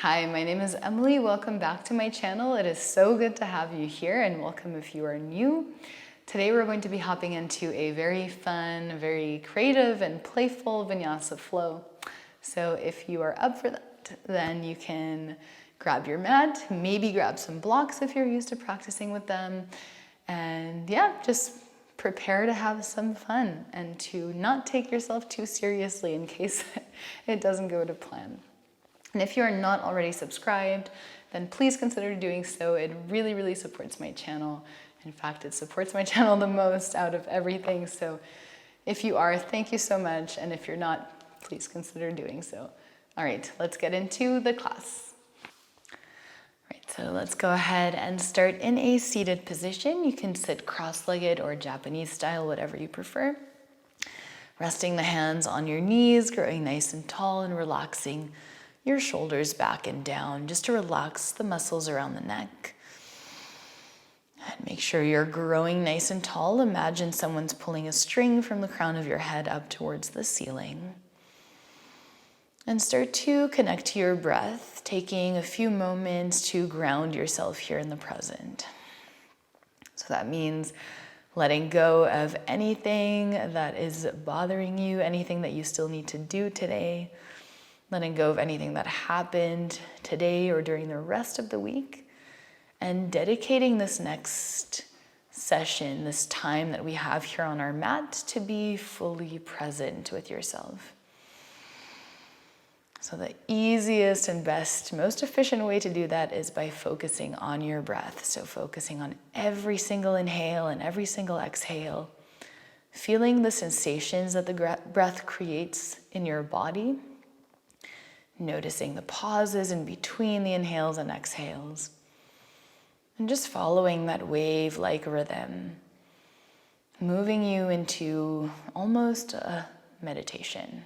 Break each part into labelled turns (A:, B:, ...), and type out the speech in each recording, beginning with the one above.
A: Hi, my name is Emily. Welcome back to my channel. It is so good to have you here, and welcome if you are new. Today we're going to be hopping into a very fun, very creative and playful Vinyasa flow. So if you are up for that, then you can grab your mat, maybe grab some blocks if you're used to practicing with them, and yeah, just prepare to have some fun and to not take yourself too seriously in case it doesn't go to plan. And if you are not already subscribed, then please consider doing so. It really, really supports my channel. In fact, it supports my channel the most out of everything. So if you are, thank you so much. And if you're not, please consider doing so. All right, let's get into the class. Right, so let's go ahead and start in a seated position. You can sit cross-legged or Japanese style, whatever you prefer. Resting the hands on your knees, growing nice and tall and relaxing your shoulders back and down, just to relax the muscles around the neck. And make sure you're growing nice and tall. Imagine someone's pulling a string from the crown of your head up towards the ceiling. And start to connect to your breath, taking a few moments to ground yourself here in the present. So that means letting go of anything that is bothering you, anything that you still need to do today. Letting go of anything that happened today or during the rest of the week, and dedicating this next session, this time that we have here on our mat, to be fully present with yourself. So the easiest and best, most efficient way to do that is by focusing on your breath. So focusing on every single inhale and every single exhale, feeling the sensations that the breath creates in your body. Noticing the pauses in between the inhales and exhales. And just following that wave-like rhythm, moving you into almost a meditation.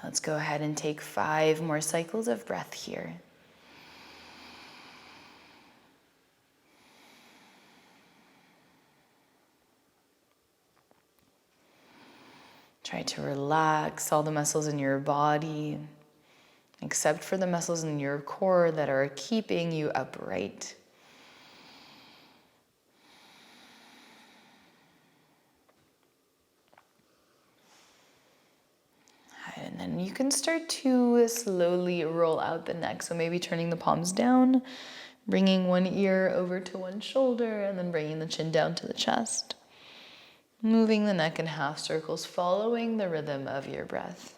A: Let's go ahead and take 5 more cycles of breath here. Try to relax all the muscles in your body, except for the muscles in your core that are keeping you upright. And then you can start to slowly roll out the neck. So maybe turning the palms down, bringing one ear over to one shoulder, and then bringing the chin down to the chest. Moving the neck in half circles, following the rhythm of your breath.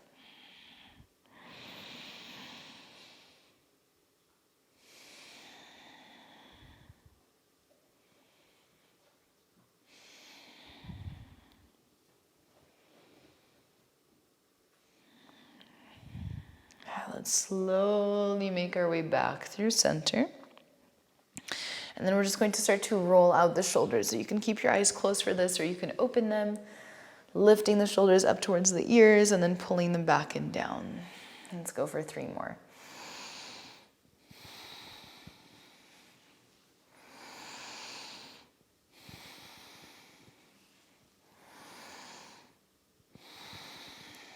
A: Let's slowly make our way back through center. And then we're just going to start to roll out the shoulders. So you can keep your eyes closed for this, or you can open them, lifting the shoulders up towards the ears and then pulling them back and down. Let's go for 3 more.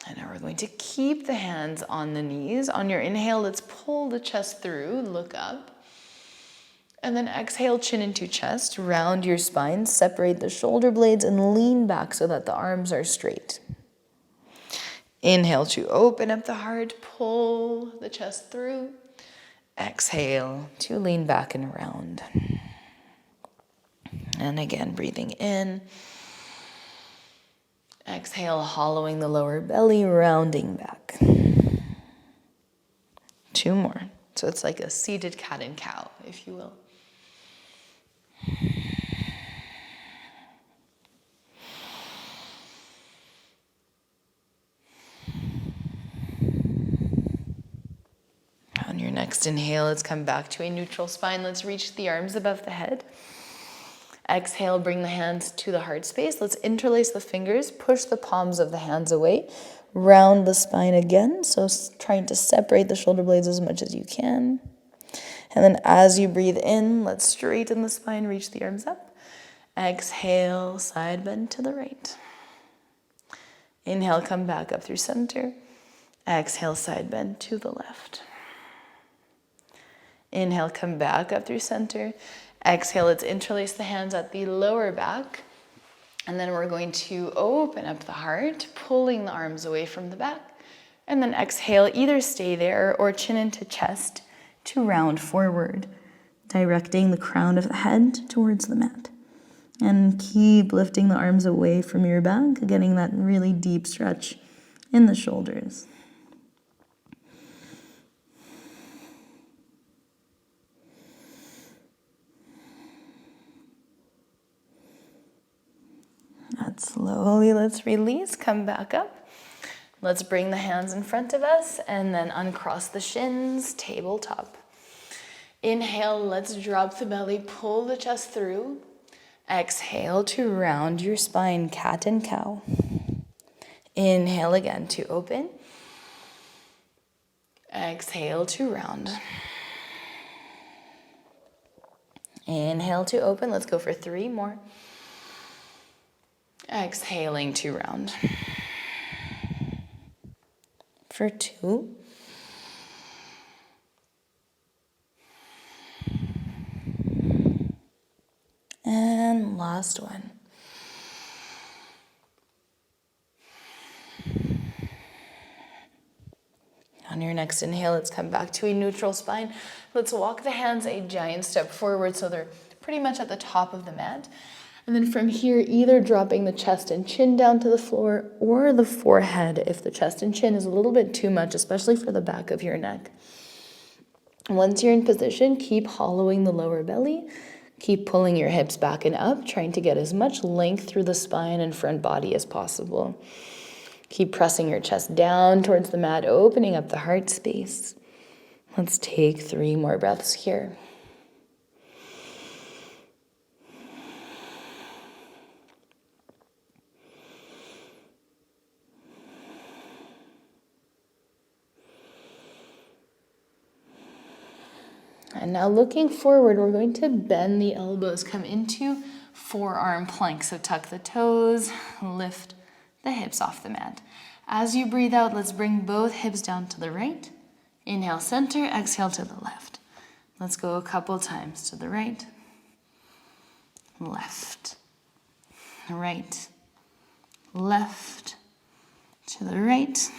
A: And now we're going to keep the hands on the knees. On your inhale, let's pull the chest through, look up. And then exhale, chin into chest, round your spine, separate the shoulder blades and lean back so that the arms are straight. Inhale to open up the heart, pull the chest through. Exhale to lean back and round. And again, breathing in. Exhale, hollowing the lower belly, rounding back. 2 more. So it's like a seated cat and cow, if you will. On your next inhale, let's come back to a neutral spine. Let's reach the arms above the head. Exhale, bring the hands to the heart space. Let's interlace the fingers, push the palms of the hands away, round the spine again. So trying to separate the shoulder blades as much as you can. And then as you breathe in, let's straighten the spine, reach the arms up. Exhale, side bend to the right. Inhale, come back up through center. Exhale, side bend to the left. Inhale, come back up through center. Exhale, let's interlace the hands at the lower back. And then we're going to open up the heart, pulling the arms away from the back. And then exhale, either stay there or chin into chest to round forward, directing the crown of the head towards the mat. And keep lifting the arms away from your back, getting that really deep stretch in the shoulders. And slowly, let's release, come back up. Let's bring the hands in front of us and then uncross the shins, tabletop. Inhale, let's drop the belly, pull the chest through. Exhale to round your spine, cat and cow. Inhale again to open. Exhale to round. Inhale to open. Let's go for 3 more. Exhaling to round. For 2. And last one. On your next inhale, let's come back to a neutral spine. Let's walk the hands a giant step forward so they're pretty much at the top of the mat. And then from here, either dropping the chest and chin down to the floor or the forehead if the chest and chin is a little bit too much, especially for the back of your neck. Once you're in position, keep hollowing the lower belly. Keep pulling your hips back and up, trying to get as much length through the spine and front body as possible. Keep pressing your chest down towards the mat, opening up the heart space. Let's take 3 more breaths here. And now looking forward, we're going to bend the elbows, come into forearm plank. So tuck the toes, lift the hips off the mat. As you breathe out, let's bring both hips down to the right. Inhale, center, exhale to the left. Let's go a couple times to the right, left, right, left, to the right,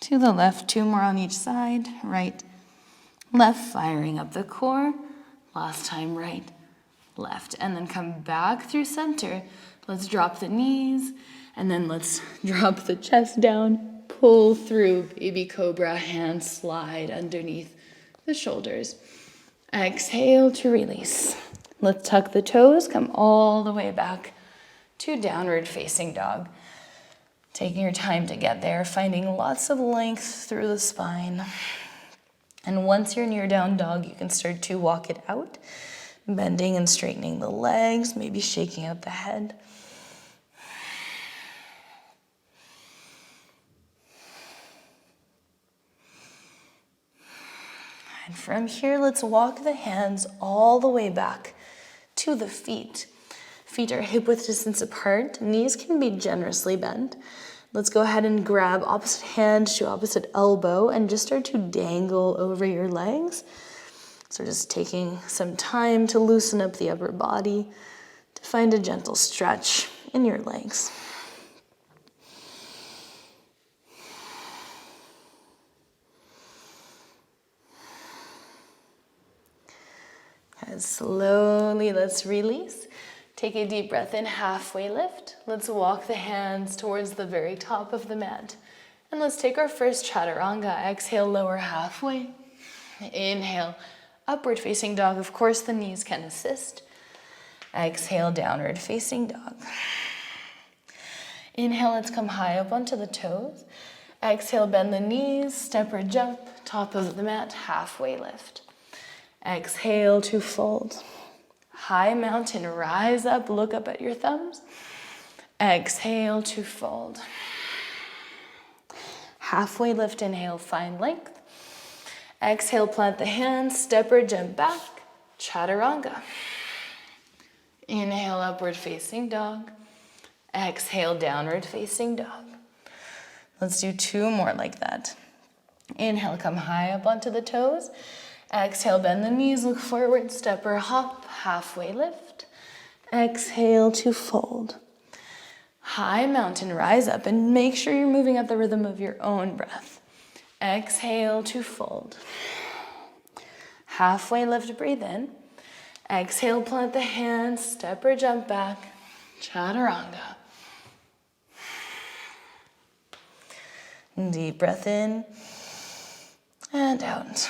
A: to the left. 2 more on each side, right, left, firing up the core. Last time, right, left. And then come back through center. Let's drop the knees, and then let's drop the chest down, pull through baby cobra, hands slide underneath the shoulders. Exhale to release. Let's tuck the toes, come all the way back to downward facing dog. Taking your time to get there, finding lots of length through the spine. And once you're near down dog, you can start to walk it out, bending and straightening the legs, maybe shaking out the head. And from here, let's walk the hands all the way back to the feet. Feet are hip width distance apart. Knees can be generously bent. Let's go ahead and grab opposite hand to opposite elbow and just start to dangle over your legs. So just taking some time to loosen up the upper body, to find a gentle stretch in your legs. And slowly, let's release. Take a deep breath in, halfway lift. Let's walk the hands towards the very top of the mat. And let's take our first chaturanga. Exhale, lower halfway. Inhale, upward facing dog. Of course, the knees can assist. Exhale, downward facing dog. Inhale, let's come high up onto the toes. Exhale, bend the knees, step or jump, top of the mat, halfway lift. Exhale to fold. High mountain, rise up, look up at your thumbs. Exhale to fold. Halfway lift, inhale, find length. Exhale, plant the hands, step or jump back, chaturanga. Inhale, upward facing dog. Exhale, downward facing dog. Let's do 2 more like that. Inhale, come high up onto the toes. Exhale, bend the knees, look forward, step or hop, halfway lift. Exhale to fold. High mountain, rise up and make sure you're moving at the rhythm of your own breath. Exhale to fold. Halfway lift, breathe in. Exhale, plant the hands, step or jump back, chaturanga. Deep breath in and out.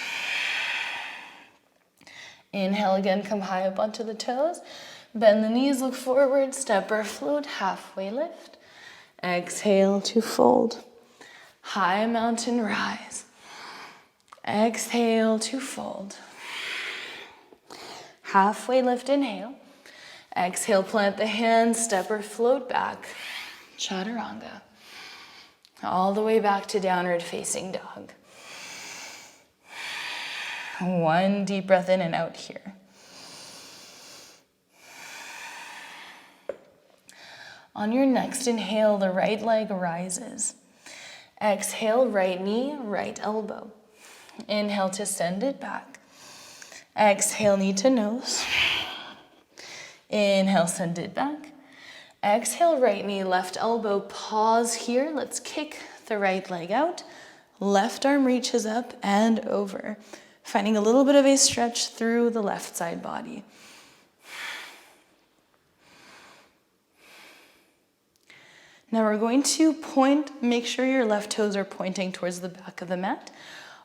A: Inhale again, come high up onto the toes. Bend the knees, look forward, step or float, halfway lift. Exhale to fold. High mountain, rise. Exhale to fold. Halfway lift, inhale. Exhale, plant the hands, step or float back, chaturanga. All the way back to downward facing dog. 1 deep breath in and out here. On your next inhale, the right leg rises. Exhale, right knee, right elbow. Inhale to send it back. Exhale, knee to nose. Inhale, send it back. Exhale, right knee, left elbow. Pause here. Let's kick the right leg out. Left arm reaches up and over. Finding a little bit of a stretch through the left side body. Now we're going to make sure your left toes are pointing towards the back of the mat.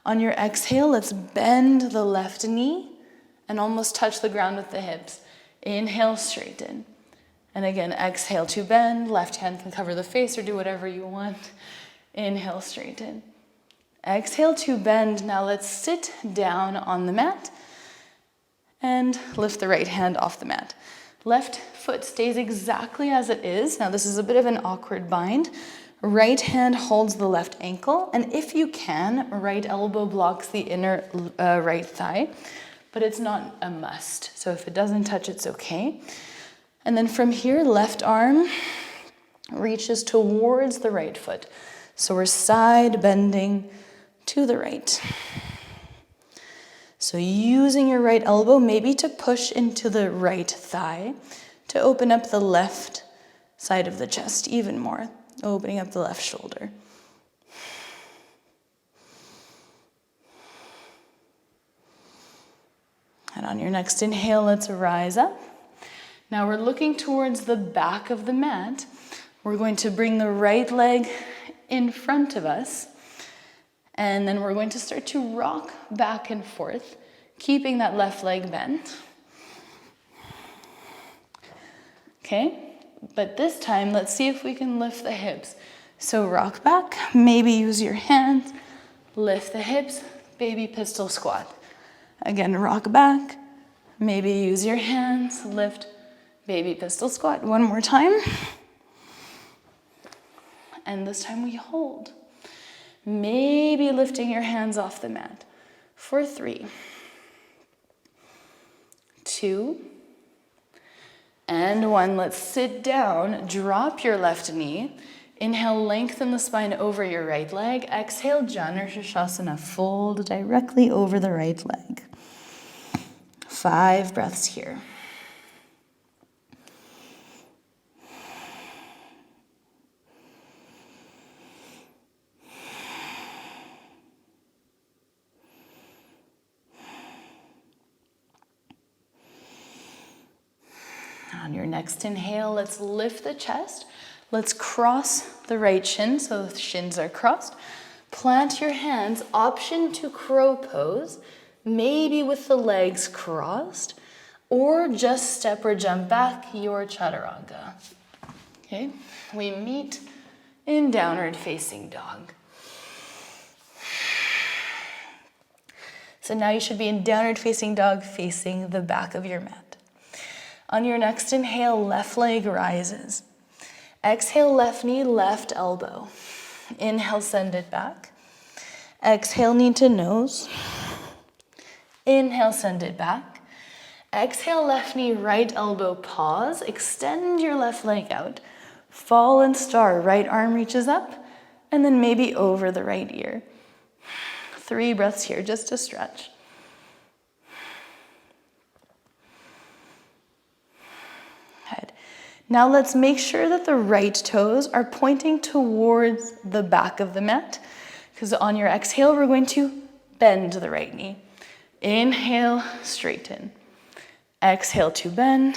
A: On your exhale, let's bend the left knee and almost touch the ground with the hips. Inhale, straighten. And again, exhale to bend. Left hand can cover the face or do whatever you want. Inhale, straighten. Exhale to bend. Now let's sit down on the mat and lift the right hand off the mat. Left foot stays exactly as it is. Now this is a bit of an awkward bind. Right hand holds the left ankle, and if you can, right elbow blocks the inner right thigh, but it's not a must. So if it doesn't touch, it's okay. And then from here, left arm reaches towards the right foot. So we're side bending to the right. So using your right elbow maybe to push into the right thigh to open up the left side of the chest even more, opening up the left shoulder. And on your next inhale, let's rise up. Now we're looking towards the back of the mat. We're going to bring the right leg in front of us. And then we're going to start to rock back and forth, keeping that left leg bent. Okay, but this time, let's see if we can lift the hips. So rock back, maybe use your hands, lift the hips, baby pistol squat. Again, rock back, maybe use your hands, lift, baby pistol squat. 1 more time. And this time we hold. Maybe lifting your hands off the mat for 3, 2, and 1. Let's sit down, drop your left knee. Inhale, lengthen the spine over your right leg. Exhale, Janu Shasana, fold directly over the right leg. 5 breaths here. On your next inhale, let's lift the chest. Let's cross the right shin so the shins are crossed. Plant your hands, option to crow pose, maybe with the legs crossed, or just step or jump back, your chaturanga. Okay, we meet in downward facing dog. So now you should be in downward facing dog facing the back of your mat. On your next inhale, left leg rises. Exhale, left knee, left elbow. Inhale, send it back. Exhale, knee to nose. Inhale, send it back. Exhale, left knee, right elbow, pause. Extend your left leg out. Fallen star, right arm reaches up, and then maybe over the right ear. 3 breaths here, just to stretch. Good. Now let's make sure that the right toes are pointing towards the back of the mat, because on your exhale, we're going to bend the right knee. Inhale, straighten. Exhale to bend.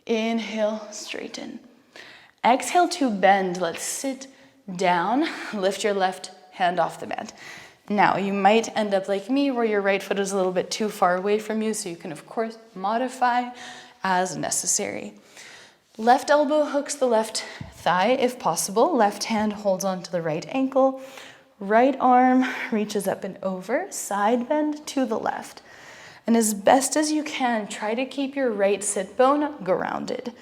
A: Inhale, straighten. Exhale to bend. Let's sit down. Lift your left hand off the mat. Now, you might end up like me, where your right foot is a little bit too far away from you, so you can, of course, modify as necessary. Left elbow hooks the left thigh, if possible. Left hand holds onto the right ankle. Right arm reaches up and over. Side bend to the left. And as best as you can, try to keep your right sit bone grounded.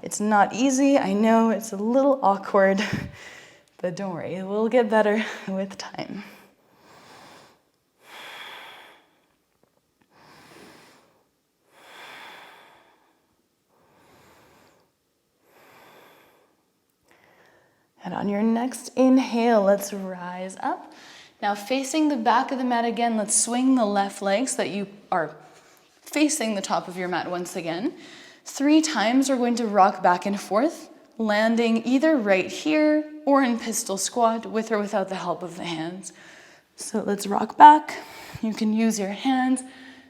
A: It's not easy, I know, it's a little awkward, but don't worry, it will get better with time. And on your next inhale, let's rise up. Now facing the back of the mat again, let's swing the left leg so that you are facing the top of your mat once again. 3 times we're going to rock back and forth, landing either right here or in pistol squat with or without the help of the hands. So let's rock back. You can use your hands,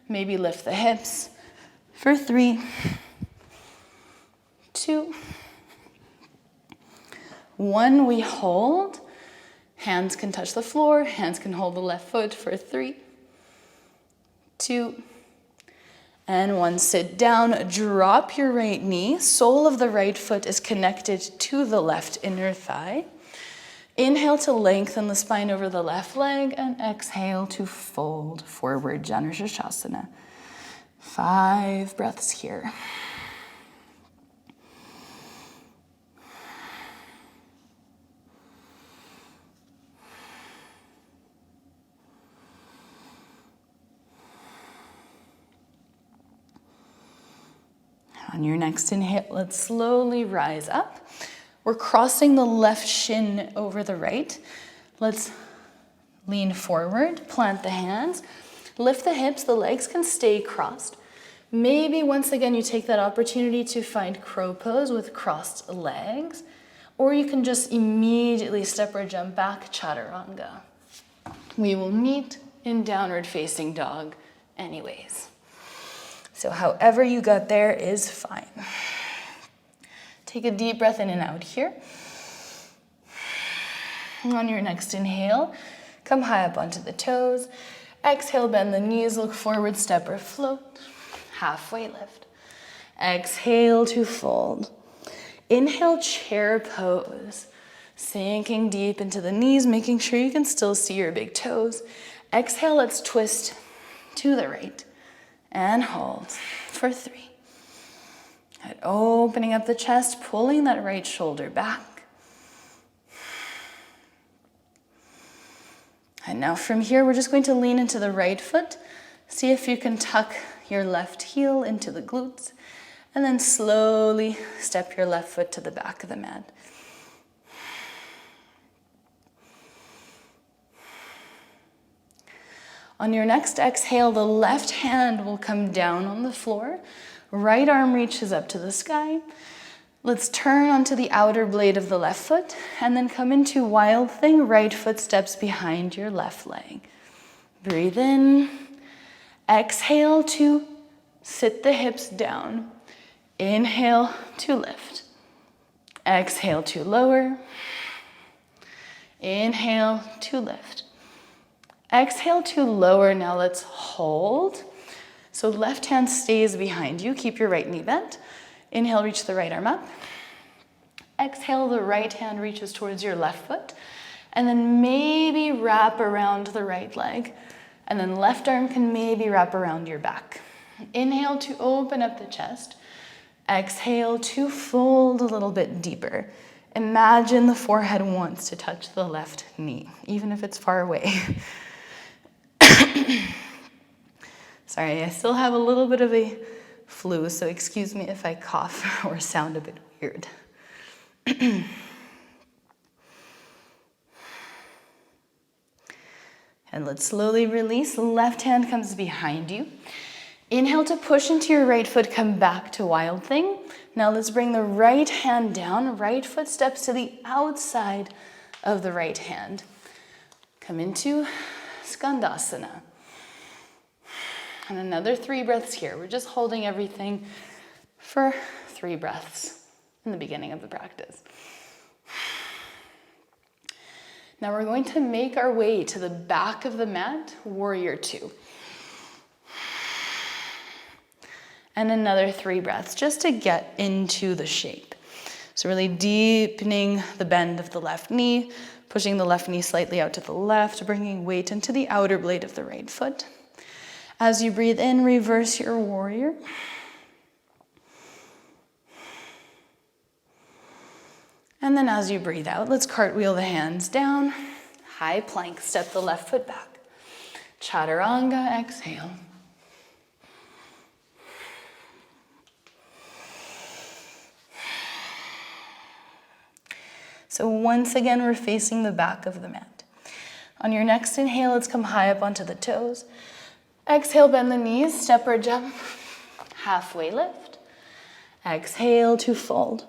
A: maybe lift the hips for 3, 2, 1, we hold. Hands can touch the floor, hands can hold the left foot for 3, 2, and 1. Sit down, drop your right knee. Sole of the right foot is connected to the left inner thigh. Inhale to lengthen the spine over the left leg, and exhale to fold forward, Janusashasana. 5 breaths here. On your next inhale, let's slowly rise up. We're crossing the left shin over the right. Let's lean forward, plant the hands, lift the hips, the legs can stay crossed. Maybe once again you take that opportunity to find crow pose with crossed legs, or you can just immediately step or jump back, chaturanga. We will meet in downward facing dog anyways. So however you got there is fine. Take a deep breath in and out here. On your next inhale, come high up onto the toes. Exhale, bend the knees, look forward, step or float. Halfway lift. Exhale to fold. Inhale, chair pose. Sinking deep into the knees, making sure you can still see your big toes. Exhale, let's twist to the right. And hold for 3. And opening up the chest, pulling that right shoulder back. And now from here, we're just going to lean into the right foot. See if you can tuck your left heel into the glutes. And then slowly step your left foot to the back of the mat. On your next exhale, the left hand will come down on the floor. Right arm reaches up to the sky. Let's turn onto the outer blade of the left foot and then come into wild thing. Right foot steps behind your left leg. Breathe in. Exhale to sit the hips down. Inhale to lift. Exhale to lower. Inhale to lift. Exhale to lower. Now let's hold. So left hand stays behind you. Keep your right knee bent. Inhale, reach the right arm up. Exhale, the right hand reaches towards your left foot. And then maybe wrap around the right leg. And then left arm can maybe wrap around your back. Inhale to open up the chest. Exhale to fold a little bit deeper. Imagine the forehead wants to touch the left knee, even if it's far away. Sorry, I still have a little bit of a flu, so excuse me if I cough or sound a bit weird. And let's slowly release. The left hand comes behind you. Inhale to push into your right foot, come back to Wild Thing. Now let's bring the right hand down. Right foot steps to the outside of the right hand. Come into Skandasana. And another 3 breaths here. We're just holding everything for 3 breaths in the beginning of the practice. Now we're going to make our way to the back of the mat, Warrior 2. And another 3 breaths just to get into the shape. So really deepening the bend of the left knee, pushing the left knee slightly out to the left, bringing weight into the outer blade of the right foot. As you breathe in, reverse your warrior. And then as you breathe out, let's cartwheel the hands down. High plank, step the left foot back. Chaturanga, exhale. So once again, we're facing the back of the mat. On your next inhale, let's come high up onto the toes. Exhale, bend the knees, step or jump. Halfway lift. Exhale to fold.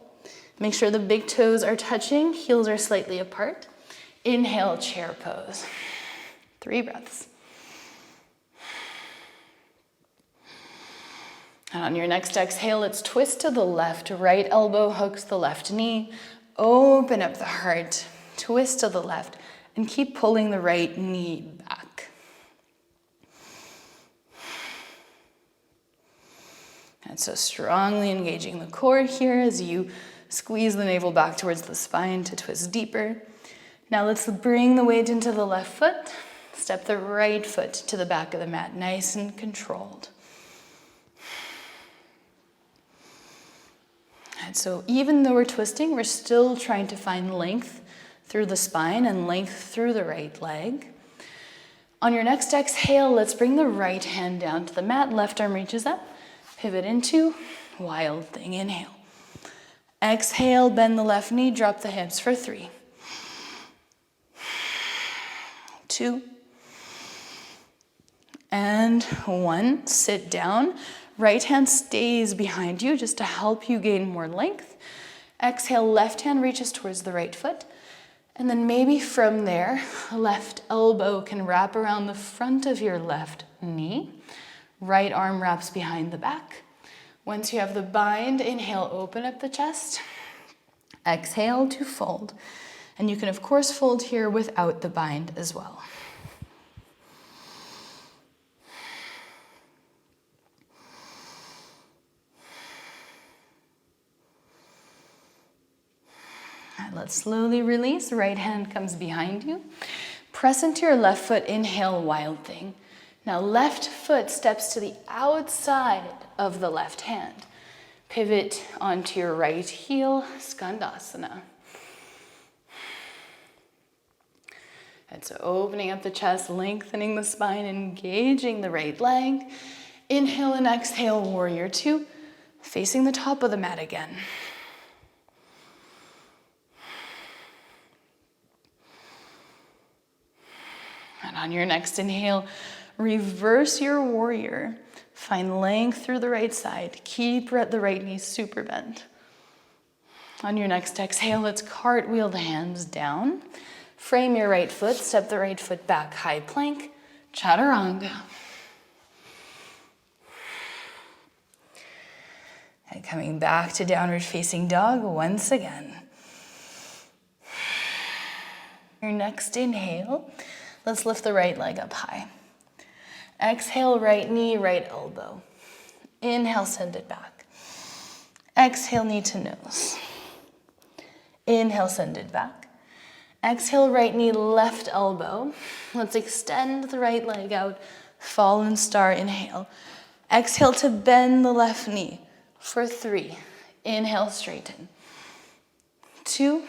A: Make sure the big toes are touching, heels are slightly apart. Inhale, chair pose. 3 breaths. And on your next exhale, let's twist to the left. Right elbow hooks the left knee. Open up the heart. Twist to the left. And keep pulling the right knee back. And so strongly engaging the core here as you squeeze the navel back towards the spine to twist deeper. Now let's bring the weight into the left foot. Step the right foot to the back of the mat, nice and controlled. And so even though we're twisting, we're still trying to find length through the spine and length through the right leg. On your next exhale, let's bring the right hand down to the mat. Left arm reaches up. Pivot into Wild Thing. Inhale. Exhale, bend the left knee, drop the hips for 3. 2. And 1. Sit down. Right hand stays behind you just to help you gain more length. Exhale, left hand reaches towards the right foot. And then maybe from there, left elbow can wrap around the front of your left knee. Right arm wraps behind the back. Once you have the bind, inhale, open up the chest. Exhale to fold. And you can, of course, fold here without the bind as well. And let's slowly release. Right hand comes behind you. Press into your left foot. Inhale, Wild Thing. Now left foot steps to the outside of the left hand. Pivot onto your right heel, Skandasana. And so opening up the chest, lengthening the spine, engaging the right leg. Inhale and exhale, Warrior 2, facing the top of the mat again. And on your next inhale, reverse your warrior. Find length through the right side. Keep the right knee super bent. On your next exhale, let's cartwheel the hands down. Frame your right foot. Step the right foot back. High plank. Chaturanga. And coming back to downward facing dog once again. Your next inhale, let's lift the right leg up high. Exhale, right knee, right elbow. Inhale, send it back. Exhale, knee to nose. Inhale, send it back. Exhale, right knee, left elbow. Let's extend the right leg out. Fallen star, inhale. Exhale to bend the left knee for 3. Inhale, straighten. 2.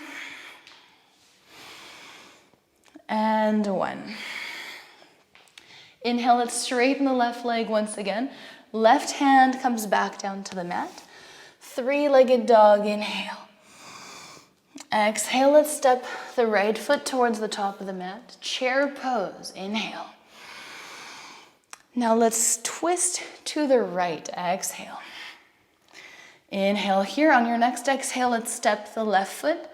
A: And 1. Inhale, let's straighten the left leg once again. Left hand comes back down to the mat. 3-legged dog, inhale. Exhale, let's step the right foot towards the top of the mat. Chair pose, inhale. Now let's twist to the right, exhale. Inhale here. On your next exhale, let's step the left foot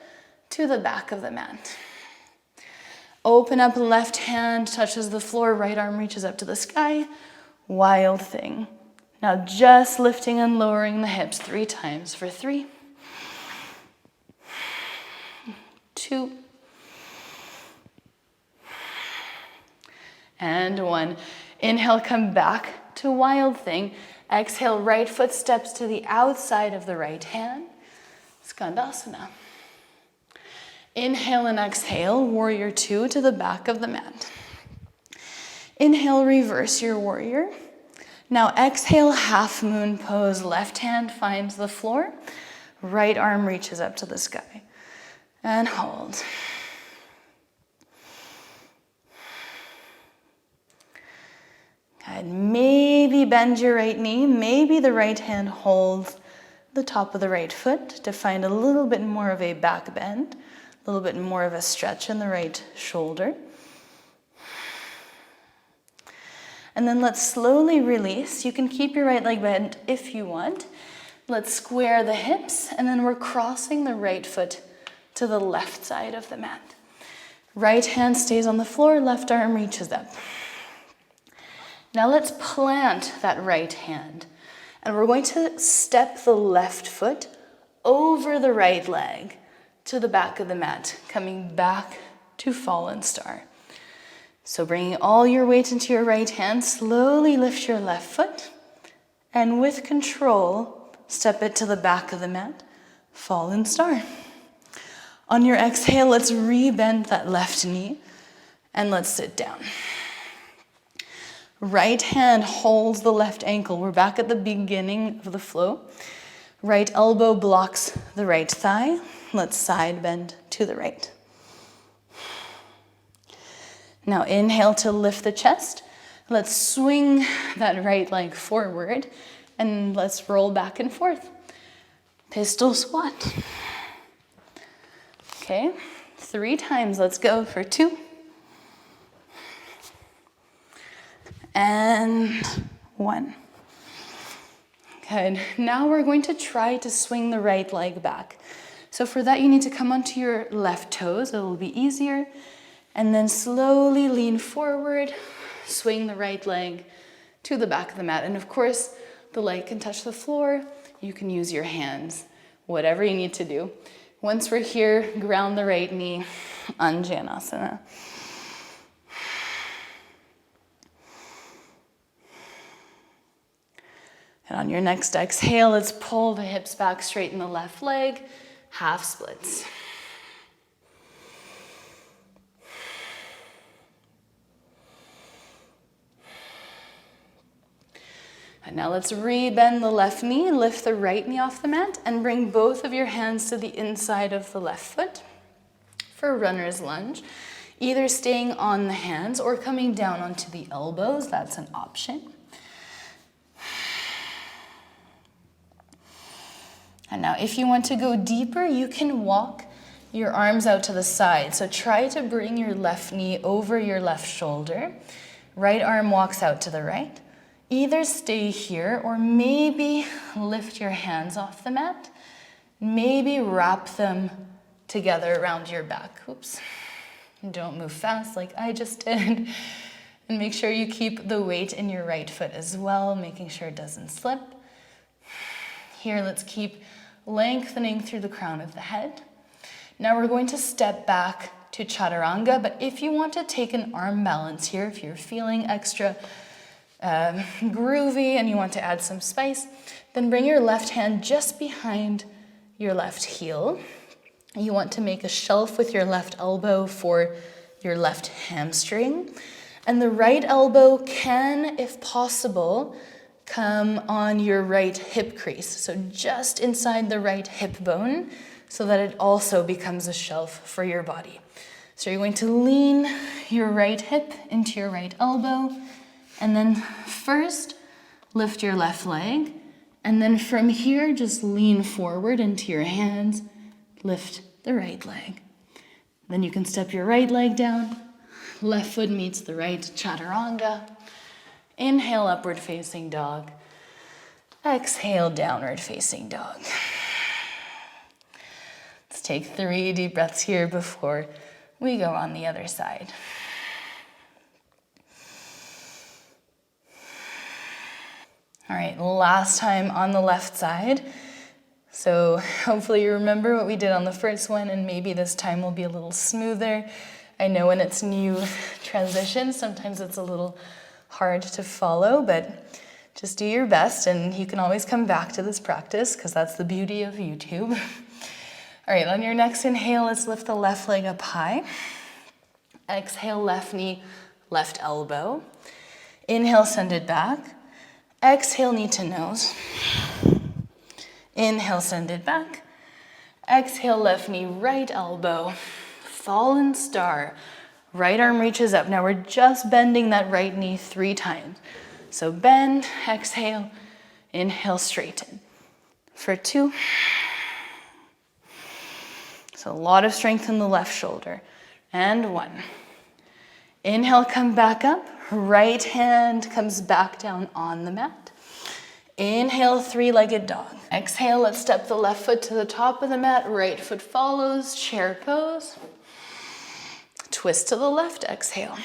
A: to the back of the mat. Open up, left hand touches the floor, right arm reaches up to the sky. Wild thing. Now just lifting and lowering the hips 3 times for 3, 2, and 1. Inhale, come back to wild thing. Exhale, right foot steps to the outside of the right hand. Skandasana. Inhale and exhale, warrior 2 to the back of the mat. Inhale, reverse your warrior. Now exhale, half moon pose. Left hand finds the floor. Right arm reaches up to the sky. And hold. Good. Maybe bend your right knee. Maybe the right hand holds the top of the right foot to find a little bit more of a back bend, a little bit more of a stretch in the right shoulder. And then let's slowly release. You can keep your right leg bent if you want. Let's square the hips, and then we're crossing the right foot to the left side of the mat. Right hand stays on the floor, left arm reaches up. Now let's plant that right hand, and we're going to step the left foot over the right leg to the back of the mat, coming back to fallen star. So bringing all your weight into your right hand, slowly lift your left foot, and with control, step it to the back of the mat, fallen star. On your exhale, let's re-bend that left knee, and let's sit down. Right hand holds the left ankle. We're back at the beginning of the flow. Right elbow blocks the right thigh. Let's side bend to the right. Now inhale to lift the chest. Let's swing that right leg forward and let's roll back and forth. Pistol squat. Okay, 3 times. Let's go for 2. And 1. Good. Now we're going to try to swing the right leg back. So for that, you need to come onto your left toes. It will be easier. And then slowly lean forward, swing the right leg to the back of the mat. And of course, the leg can touch the floor. You can use your hands, whatever you need to do. Once we're here, ground the right knee, Anjanasana. And on your next exhale, let's pull the hips back, straighten the left leg, half splits. And now let's re-bend the left knee, lift the right knee off the mat, and bring both of your hands to the inside of the left foot for runner's lunge. Either staying on the hands or coming down onto the elbows, that's an option. And now if you want to go deeper, you can walk your arms out to the side. So try to bring your left knee over your left shoulder. Right arm walks out to the right. Either stay here or maybe lift your hands off the mat. Maybe wrap them together around your back. Oops. Don't move fast like I just did. And make sure you keep the weight in your right foot as well, making sure it doesn't slip. Here, let's keep lengthening through the crown of the head. Now we're going to step back to chaturanga, but if you want to take an arm balance here, if you're feeling extra groovy and you want to add some spice, then bring your left hand just behind your left heel. You want to make a shelf with your left elbow for your left hamstring. And the right elbow can, if possible, come on your right hip crease. So just inside the right hip bone so that it also becomes a shelf for your body. So you're going to lean your right hip into your right elbow, and then first lift your left leg, and then from here just lean forward into your hands, lift the right leg. Then you can step your right leg down, left foot meets the right chaturanga. Inhale, upward facing dog. Exhale, downward facing dog. Let's take 3 deep breaths here before we go on the other side. All right, last time on the left side. So hopefully you remember what we did on the first one, and maybe this time will be a little smoother. I know when it's new transition, sometimes it's a little hard to follow, but just do your best, and you can always come back to this practice because that's the beauty of YouTube. All right, on your next inhale, let's lift the left leg up high. Exhale, left knee, left elbow. Inhale, send it back. Exhale, knee to nose. Inhale, send it back. Exhale, left knee, right elbow. Fallen star. Right arm reaches up. Now we're just bending that right knee 3 times. So bend, exhale, inhale, straighten. For 2. So a lot of strength in the left shoulder. And 1. Inhale, come back up. Right hand comes back down on the mat. Inhale, 3-legged dog. Exhale, let's step the left foot to the top of the mat. Right foot follows, chair pose. Twist to the left, exhale.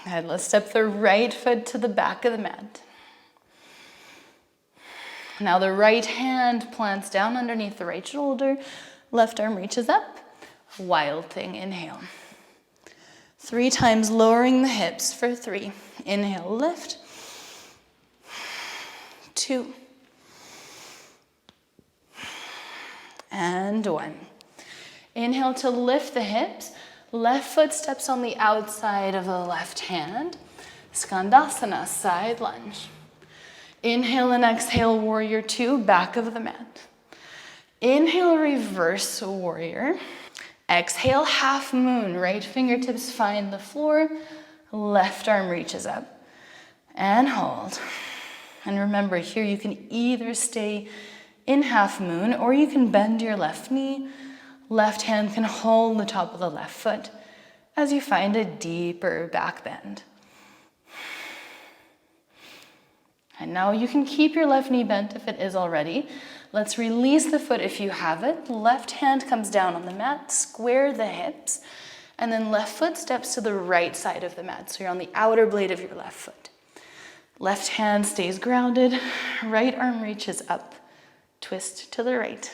A: And let's step the right foot to the back of the mat. Now the right hand plants down underneath the right shoulder. Left arm reaches up. Wild thing, inhale. 3 times lowering the hips for 3. Inhale, lift. 2. And 1. Inhale to lift the hips. Left foot steps on the outside of the left hand. Skandasana, side lunge. Inhale and exhale, warrior 2, back of the mat. Inhale, reverse warrior. Exhale, half moon. Right fingertips find the floor. Left arm reaches up. And hold. And remember, here you can either stay in half moon or you can bend your left knee. Left hand can hold the top of the left foot as you find a deeper back bend. And now you can keep your left knee bent if it is already. Let's release the foot if you have it. Left hand comes down on the mat, square the hips, and then left foot steps to the right side of the mat. So you're on the outer blade of your left foot. Left hand stays grounded, right arm reaches up, twist to the right.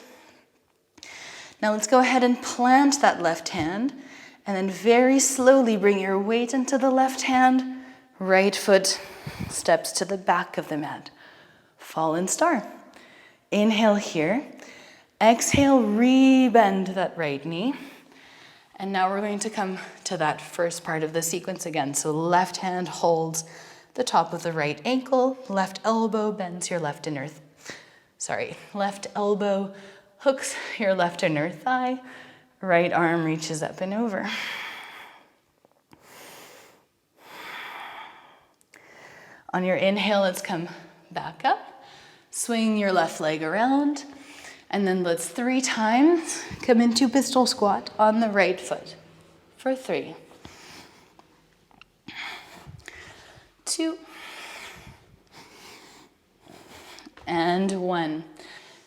A: Now let's go ahead and plant that left hand, and then very slowly bring your weight into the left hand. Right foot steps to the back of the mat. Fallen star. Inhale here. Exhale, re-bend that right knee. And now we're going to come to that first part of the sequence again. So left hand holds the top of the right ankle. Left elbow bends your left elbow hooks your left inner thigh. Right arm reaches up and over. On your inhale, let's come back up. Swing your left leg around. And then let's 3 times come into pistol squat on the right foot for 3. 2. And 1.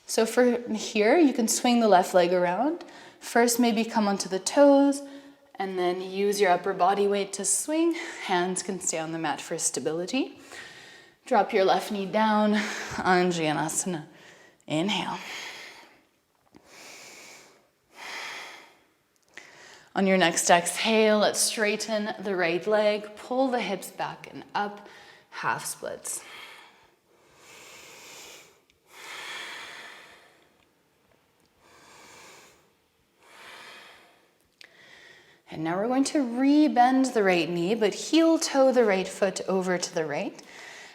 A: So for here, you can swing the left leg around. First, maybe come onto the toes, and then use your upper body weight to swing. Hands can stay on the mat for stability. Drop your left knee down, Anjanasana. Inhale. On your next exhale, let's straighten the right leg, pull the hips back and up, half splits. And now we're going to re-bend the right knee, but heel toe the right foot over to the right.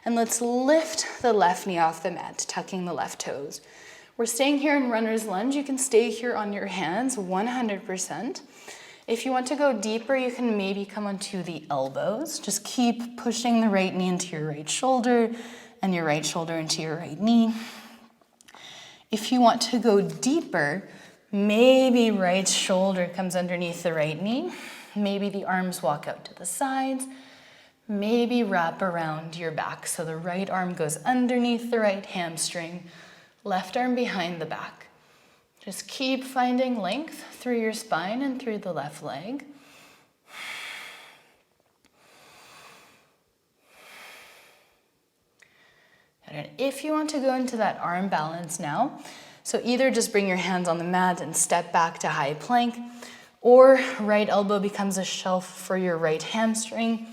A: And let's lift the left knee off the mat, tucking the left toes. We're staying here in runner's lunge. You can stay here on your hands 100%. If you want to go deeper, you can maybe come onto the elbows. Just keep pushing the right knee into your right shoulder and your right shoulder into your right knee. If you want to go deeper, maybe right shoulder comes underneath the right knee. Maybe the arms walk out to the sides. Maybe wrap around your back. So the right arm goes underneath the right hamstring, left arm behind the back. Just keep finding length through your spine and through the left leg. And if you want to go into that arm balance now, so either just bring your hands on the mat and step back to high plank, or right elbow becomes a shelf for your right hamstring,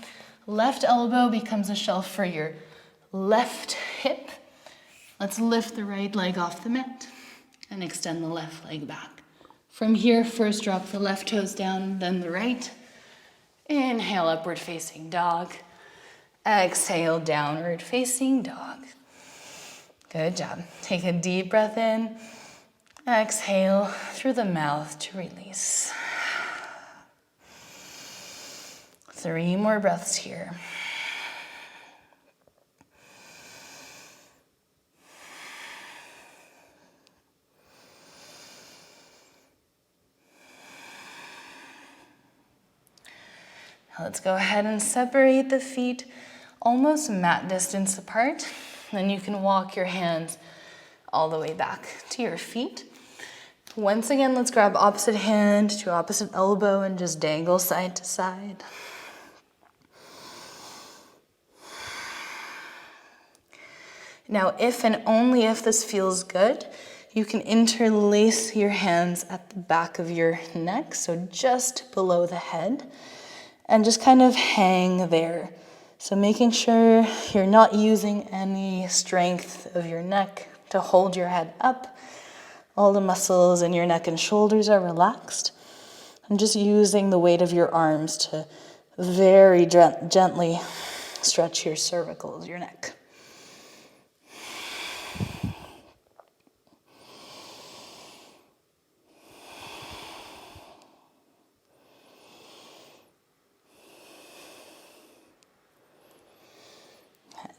A: left elbow becomes a shelf for your left hip. Let's lift the right leg off the mat and extend the left leg back. From here, first drop the left toes down, then the right. Inhale, upward facing dog. Exhale, downward facing dog. Good job. Take a deep breath in. Exhale through the mouth to release. 3 more breaths here. Now let's go ahead and separate the feet almost mat distance apart. Then you can walk your hands all the way back to your feet. Once again, let's grab opposite hand to opposite elbow and just dangle side to side. Now, if and only if this feels good, you can interlace your hands at the back of your neck, so just below the head, and just kind of hang there. So making sure you're not using any strength of your neck to hold your head up. All the muscles in your neck and shoulders are relaxed. And just using the weight of your arms to very gently stretch your cervicals, your neck.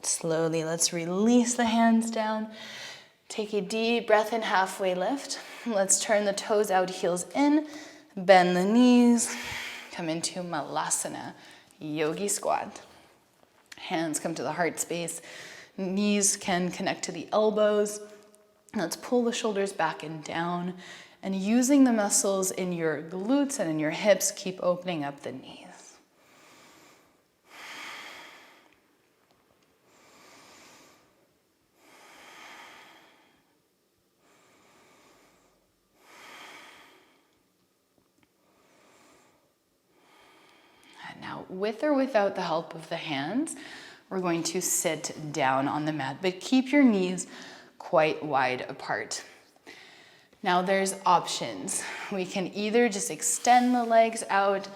A: Slowly, let's release the hands down. Take a deep breath in, halfway lift. Let's turn the toes out, heels in. Bend the knees. Come into Malasana, yogi squat. Hands come to the heart space. Knees can connect to the elbows. Let's pull the shoulders back and down. And using the muscles in your glutes and in your hips, keep opening up the knees. Now, with or without the help of the hands, we're going to sit down on the mat, but keep your knees quite wide apart. Now there's options. We can either just extend the legs out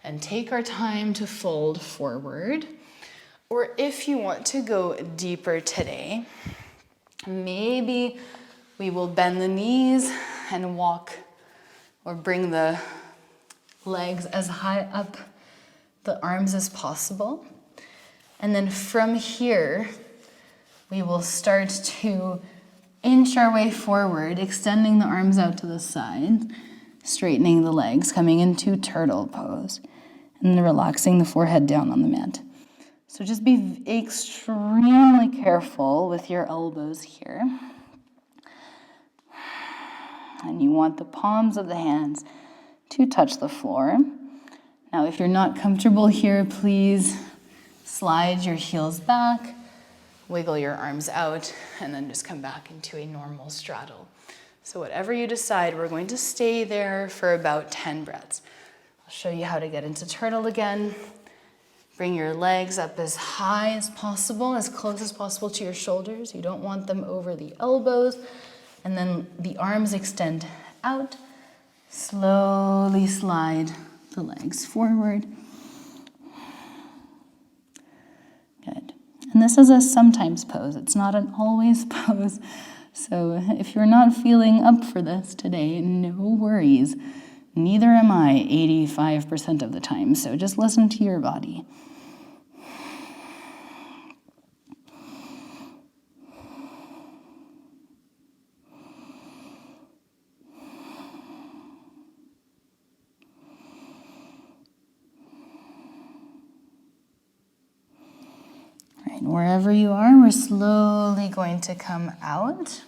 A: and take our time to fold forward, or if you want to go deeper today, maybe we will bend the knees and walk or bring the legs as high up the arms as possible. And then from here, we will start to inch our way forward, extending the arms out to the side, straightening the legs, coming into turtle pose, and then relaxing the forehead down on the mat. So just be extremely careful with your elbows here. And you want the palms of the hands to touch the floor. Now, if you're not comfortable here, please slide your heels back, wiggle your arms out, and then just come back into a normal straddle. So whatever you decide, we're going to stay there for about 10 breaths. I'll show you how to get into turtle again. Bring your legs up as high as possible, as close as possible to your shoulders. You don't want them over the elbows. And then the arms extend out. Slowly slide the legs forward. Good. And this is a sometimes pose. It's not an always pose. So if you're not feeling up for this today, no worries. Neither am I 85% of the time. So just listen to your body. Right, wherever you are, we're slowly going to come out.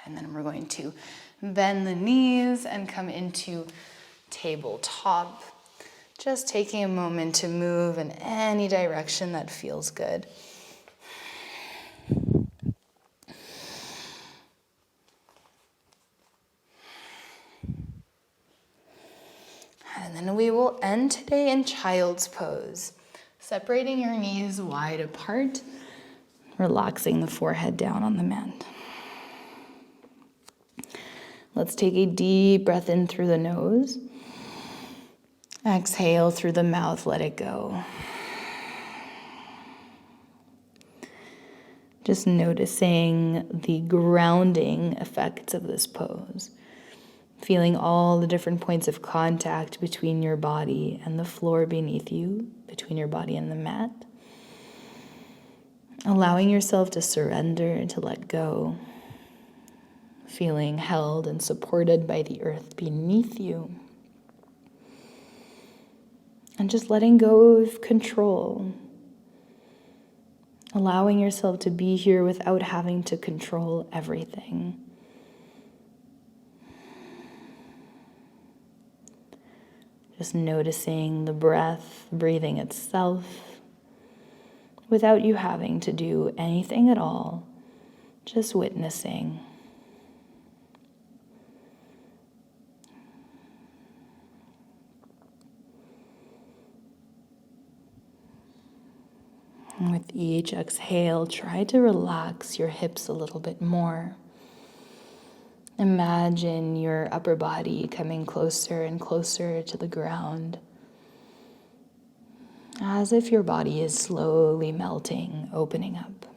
A: And then we're going to bend the knees and come into tabletop. Just taking a moment to move in any direction that feels good. And then we will end today in child's pose. Separating your knees wide apart, relaxing the forehead down on the mat. Let's take a deep breath in through the nose. Exhale through the mouth, let it go. Just noticing the grounding effects of this pose. Feeling all the different points of contact between your body and the floor beneath you, between your body and the mat. Allowing yourself to surrender and to let go. Feeling held and supported by the earth beneath you. And just letting go of control. Allowing yourself to be here without having to control everything. Just noticing the breath, breathing itself, without you having to do anything at all, just witnessing. And with each exhale, try to relax your hips a little bit more. Imagine your upper body coming closer and closer to the ground, as if your body is slowly melting, opening up.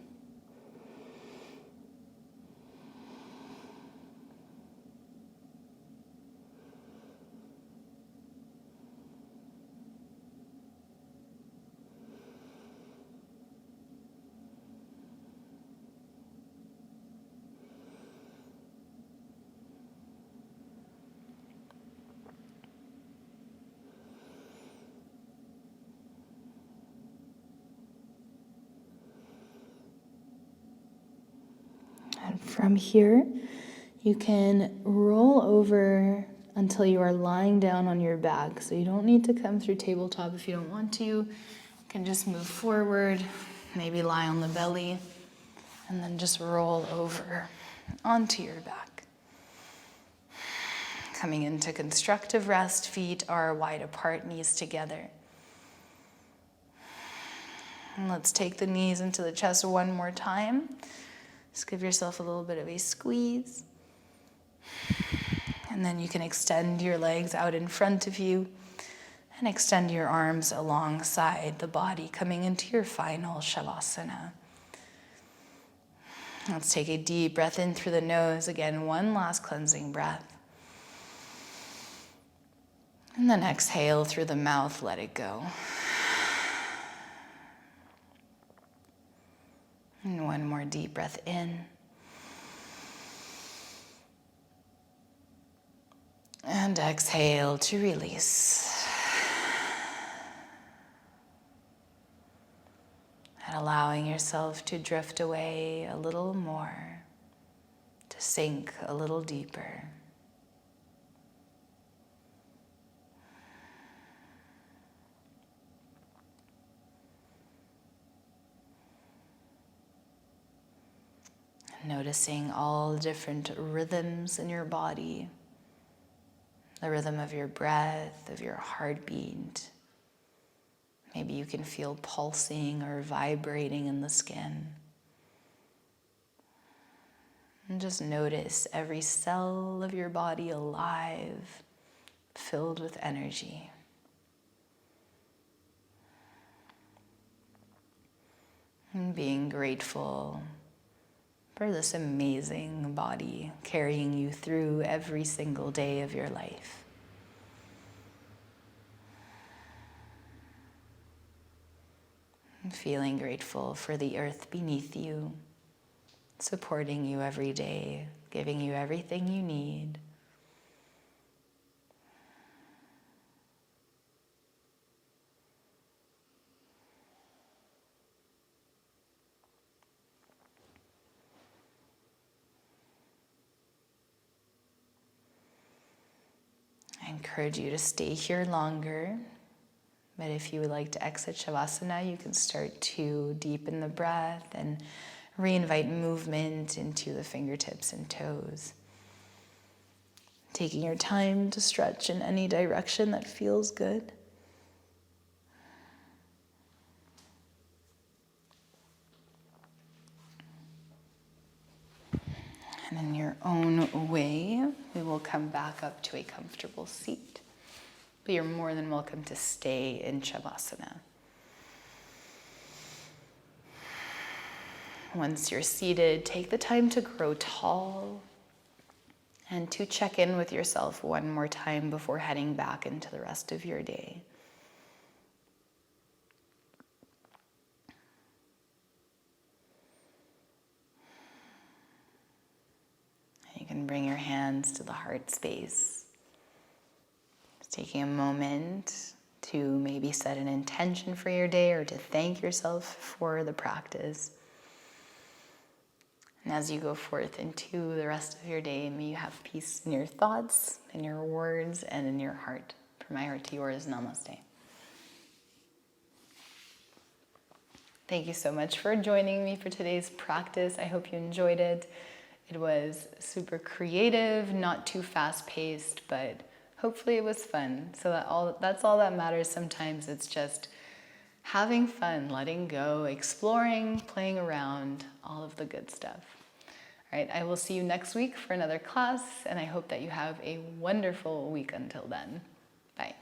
A: And from here, you can roll over until you are lying down on your back. So you don't need to come through tabletop if you don't want to. You can just move forward, maybe lie on the belly, and then just roll over onto your back. Coming into constructive rest, feet are wide apart, knees together. And let's take the knees into the chest one more time. Just give yourself a little bit of a squeeze. And then you can extend your legs out in front of you and extend your arms alongside the body, coming into your final savasana. Let's take a deep breath in through the nose. Again, one last cleansing breath. And then exhale through the mouth, let it go. And one more deep breath in. And exhale to release. And allowing yourself to drift away a little more, to sink a little deeper. Noticing all the different rhythms in your body, the rhythm of your breath, of your heartbeat. Maybe you can feel pulsing or vibrating in the skin. And just notice every cell of your body alive, filled with energy. And being grateful for this amazing body carrying you through every single day of your life. And feeling grateful for the earth beneath you, supporting you every day, giving you everything you need. I encourage you to stay here longer, but if you would like to exit Shavasana, you can start to deepen the breath and reinvite movement into the fingertips and toes. Taking your time to stretch in any direction that feels good. And in your own way, we will come back up to a comfortable seat. But you're more than welcome to stay in Shavasana. Once you're seated, take the time to grow tall and to check in with yourself one more time before heading back into the rest of your day. You can bring your hands to the heart space. Just taking a moment to maybe set an intention for your day or to thank yourself for the practice. And as you go forth into the rest of your day, may you have peace in your thoughts, in your words, and in your heart. From my heart to yours, namaste. Thank you so much for joining me for today's practice. I hope you enjoyed it. It was super creative, not too fast-paced, but hopefully it was fun. So that's all that matters sometimes. It's just having fun, letting go, exploring, playing around, all of the good stuff. All right, I will see you next week for another class, and I hope that you have a wonderful week until then. Bye.